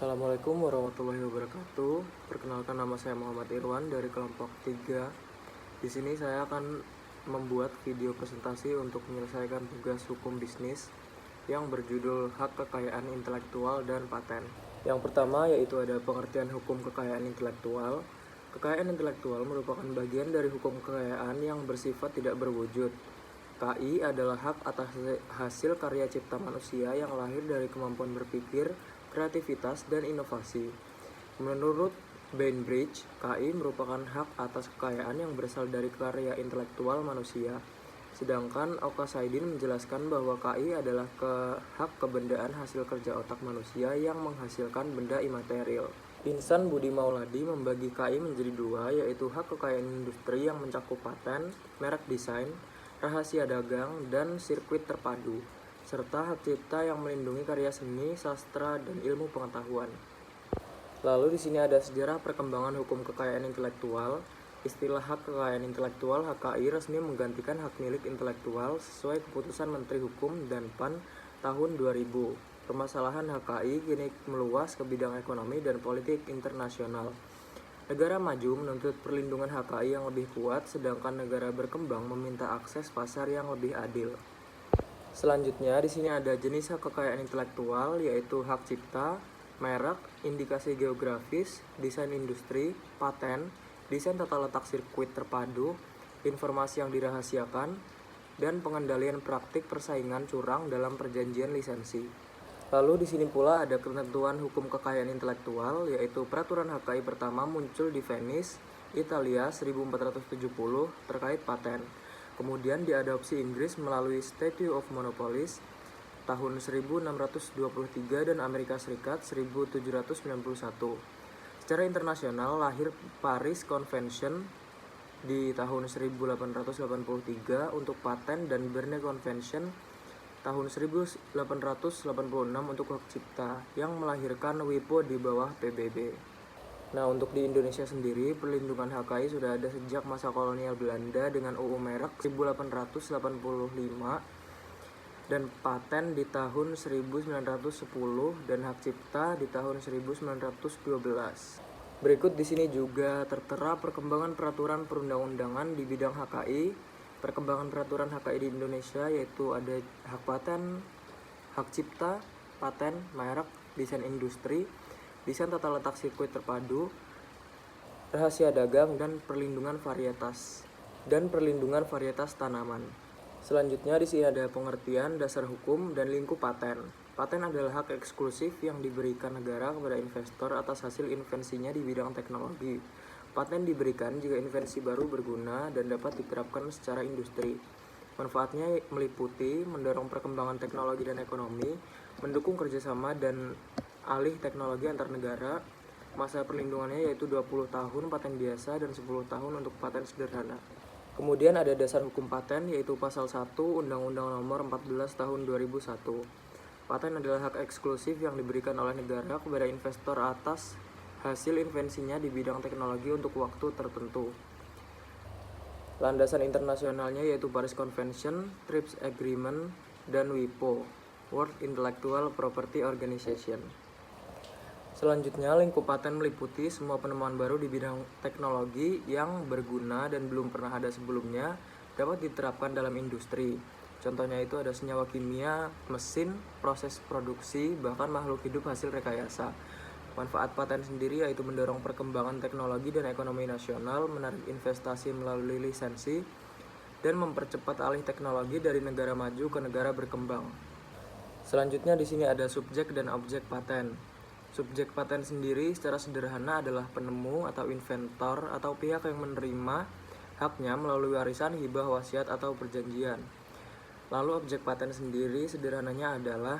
Assalamualaikum warahmatullahi wabarakatuh. Perkenalkan, nama saya Muhammad Irwan dari kelompok 3. Di sini saya akan membuat video presentasi untuk menyelesaikan tugas hukum bisnis yang berjudul Hak Kekayaan Intelektual dan Paten. Yang pertama yaitu ada pengertian hukum kekayaan intelektual. Kekayaan intelektual merupakan bagian dari hukum kekayaan yang bersifat tidak berwujud. KI adalah hak atas hasil karya cipta manusia yang lahir dari kemampuan berpikir, kreativitas, dan inovasi. Menurut Bainbridge, KI merupakan hak atas kekayaan yang berasal dari karya intelektual manusia. Sedangkan Oka Saidin menjelaskan bahwa KI adalah hak kebendaan hasil kerja otak manusia yang menghasilkan benda imaterial. Insan Budi Mauladi membagi KI menjadi dua, yaitu hak kekayaan industri yang mencakup paten, merek desain, rahasia dagang, dan sirkuit terpadu, serta hak cipta yang melindungi karya seni, sastra, dan ilmu pengetahuan. Lalu di sini ada sejarah perkembangan hukum kekayaan intelektual. Istilah hak kekayaan intelektual (HKI) resmi menggantikan hak milik intelektual sesuai keputusan Menteri Hukum dan PAN tahun 2000. Permasalahan HKI kini meluas ke bidang ekonomi dan politik internasional. Negara maju menuntut perlindungan HKI yang lebih kuat, sedangkan negara berkembang meminta akses pasar yang lebih adil. Selanjutnya di sini ada jenis hak kekayaan intelektual, yaitu hak cipta, merek, indikasi geografis, desain industri, paten, desain tata letak sirkuit terpadu, informasi yang dirahasiakan, dan pengendalian praktik persaingan curang dalam perjanjian lisensi. Lalu di sini pula ada ketentuan hukum kekayaan intelektual, yaitu peraturan HKI pertama muncul di Venice, Italia 1470 terkait paten. Kemudian diadopsi Inggris melalui Statute of Monopolies tahun 1623 dan Amerika Serikat 1791. Secara internasional lahir Paris Convention di tahun 1883 untuk paten dan Berne Convention tahun 1886 untuk hak cipta yang melahirkan WIPO di bawah PBB. Nah, untuk di Indonesia sendiri, perlindungan HKI sudah ada sejak masa kolonial Belanda dengan UU Merek 1885 dan paten di tahun 1910 dan hak cipta di tahun 1912. Berikut di sini juga tertera perkembangan peraturan perundang-undangan di bidang HKI. Perkembangan peraturan HKI di Indonesia yaitu ada hak paten, hak cipta, paten, merek, desain industri, desain tata letak sirkuit terpadu, rahasia dagang, dan perlindungan varietas tanaman. Selanjutnya di sini ada pengertian dasar hukum dan lingkup paten. Paten adalah hak eksklusif yang diberikan negara kepada investor atas hasil invensinya di bidang teknologi. Paten diberikan jika invensi baru berguna dan dapat diterapkan secara industri. Manfaatnya meliputi mendorong perkembangan teknologi dan ekonomi, mendukung kerjasama dan alih teknologi antar negara. Masa perlindungannya yaitu 20 tahun paten biasa dan 10 tahun untuk paten sederhana. Kemudian ada dasar hukum paten, yaitu pasal 1 Undang-Undang Nomor 14 Tahun 2001. Paten adalah hak eksklusif yang diberikan oleh negara kepada investor atas hasil invensinya di bidang teknologi untuk waktu tertentu. Landasan internasionalnya yaitu Paris Convention, TRIPS Agreement, dan WIPO, World Intellectual Property Organization. Selanjutnya, lingkup paten meliputi semua penemuan baru di bidang teknologi yang berguna dan belum pernah ada sebelumnya dapat diterapkan dalam industri. Contohnya itu ada senyawa kimia, mesin, proses produksi, bahkan makhluk hidup hasil rekayasa. Manfaat paten sendiri yaitu mendorong perkembangan teknologi dan ekonomi nasional, menarik investasi melalui lisensi, dan mempercepat alih teknologi dari negara maju ke negara berkembang. Selanjutnya di sini ada subjek dan objek paten. Subjek paten sendiri secara sederhana adalah penemu atau inventor atau pihak yang menerima haknya melalui warisan, hibah, wasiat, atau perjanjian. Lalu objek paten sendiri sederhananya adalah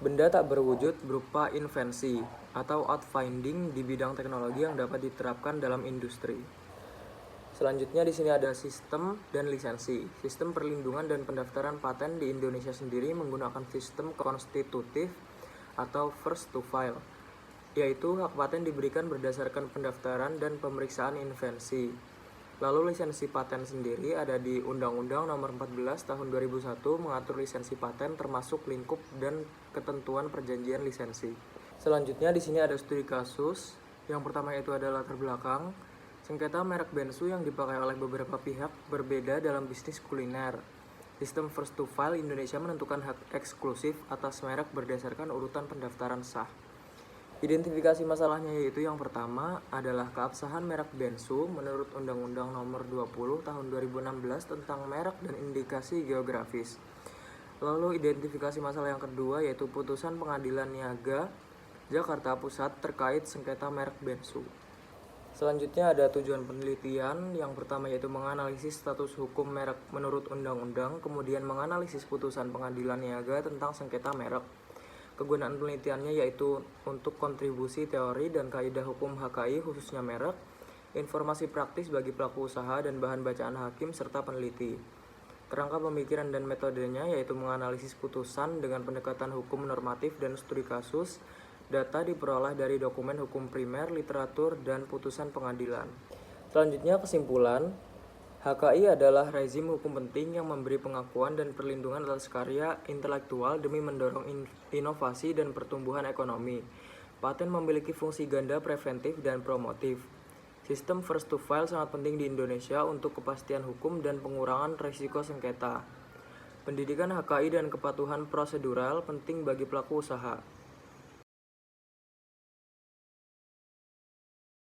benda tak berwujud berupa invensi atau outfinding di bidang teknologi yang dapat diterapkan dalam industri. Selanjutnya di sini ada sistem dan lisensi. Sistem perlindungan dan pendaftaran paten di Indonesia sendiri menggunakan sistem konstitutif atau first to file, yaitu hak paten diberikan berdasarkan pendaftaran dan pemeriksaan invensi. Lalu lisensi paten sendiri ada di Undang-Undang Nomor 14 Tahun 2001 mengatur lisensi paten termasuk lingkup dan ketentuan perjanjian lisensi. Selanjutnya di sini ada studi kasus. Yang pertama itu adalah latar belakang. Sengketa merek bensu yang dipakai oleh beberapa pihak berbeda dalam bisnis kuliner. Sistem first to file Indonesia menentukan hak eksklusif atas merek berdasarkan urutan pendaftaran sah. Identifikasi masalahnya yaitu yang pertama adalah keabsahan merek bensu menurut Undang-Undang Nomor 20 Tahun 2016 tentang merek dan indikasi geografis. Lalu identifikasi masalah yang kedua yaitu putusan Pengadilan Niaga Jakarta Pusat terkait sengketa merek bensu. Selanjutnya ada tujuan penelitian. Yang pertama yaitu menganalisis status hukum merek menurut undang-undang, kemudian menganalisis putusan Pengadilan Niaga tentang sengketa merek. Kegunaan penelitiannya yaitu untuk kontribusi teori dan kaidah hukum HKI khususnya merek, informasi praktis bagi pelaku usaha dan bahan bacaan hakim serta peneliti. Kerangka pemikiran dan metodenya yaitu menganalisis putusan dengan pendekatan hukum normatif dan studi kasus. Data diperoleh dari dokumen hukum primer, literatur, dan putusan pengadilan. Selanjutnya kesimpulan, HKI adalah rezim hukum penting yang memberi pengakuan dan perlindungan atas karya intelektual demi mendorong inovasi dan pertumbuhan ekonomi. Paten memiliki fungsi ganda preventif dan promotif. Sistem first to file sangat penting di Indonesia untuk kepastian hukum dan pengurangan risiko sengketa. Pendidikan HKI dan kepatuhan prosedural penting bagi pelaku usaha.